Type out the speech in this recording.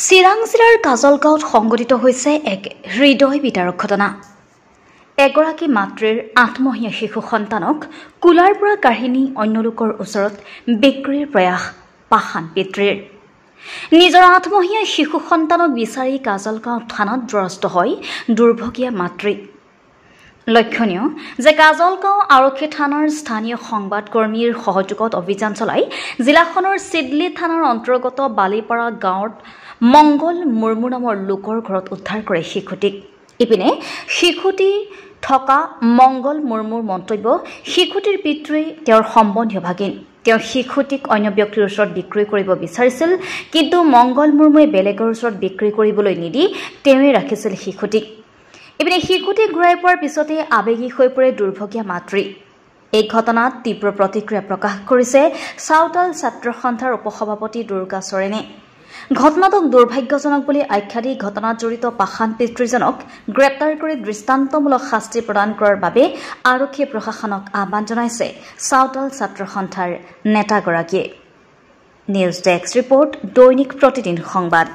চিৰাং জিলাৰ কাজলগাঁৱত সংঘটিত হৈছে এক হৃদয় বিদাৰক ঘটনা। এগৰাকী মাতৃৰ 8 মাহীয়া শিশু সন্তানক কোলাৰ পৰা কাঢ়ি নি অন্য লোকৰ ওচৰত বিক্ৰীৰ প্ৰয়াস পাষাণ পিতৃৰ। নিজৰ 8 মাহীয়া শিশু সন্তানক বিচাৰি কাজলগাঁও থানাত দ্বাৰস্থ হয় দুৰ্ভগীয়া মাতৃ। লক্ষণীয় যে কাজলগাঁও আৰক্ষী থানাৰ স্থানীয় সংবাদকৰ্মীৰ সহযোগত অভিযান চলাই জিলাখনৰ চিডলি থানাৰ অন্তৰ্গত বালিপাৰা গাঁৱত মংগল মুৰ্মু নামৰ লোকৰ ঘৰত উদ্ধাৰ কৰে শিশুটিক। ইপিনে শিশুটি থকা মংগল মুৰ্মুৰ মন্তব্য, শিশুটিৰ পিতৃ তেওঁৰ সম্বন্ধীয় ভাগিন। তেওঁ শিশুটিক অন্য ব্যক্তিৰ ওচৰত বিক্ৰী কৰিব বিচাৰিছিল, কিন্তু মংগল মুৰ্মুৱে বেলেগৰ ওচৰত বিক্ৰী কৰিবলৈ নিদি তেওঁৱে ৰাখিছিল শিশুটিক। ইপিনে শিশুটিক ঘূৰাই পোৱাৰ পিছতে আৱেগিক হৈ পৰে দুৰ্ভগীয়া মাতৃ। এই ঘটনাত তীব্ৰ প্ৰতিক্ৰিয়া প্ৰকাশ কৰিছে চাওতাল ছাত্ৰ সন্থাৰ উপসভাপতি দুৰ্গা চৰেনে। ঘটনাটোক দুৰ্ভাগ্যজনক বুলি আখ্যা দি ঘটনাত জড়িত পাষাণ পিতৃজনক গ্ৰেপ্তাৰ কৰি দৃষ্টান্তমূলক শাস্তি প্ৰদান কৰাৰ বাবে আৰক্ষী প্ৰশাসনক আহ্বান জনাইছে চাওতাল ছাত্ৰ সন্থাৰ নেতাগৰাকীয়ে। নিউজ ডেস্ক ৰিপৰ্ট, দৈনিক প্ৰতিদিন সংবাদ।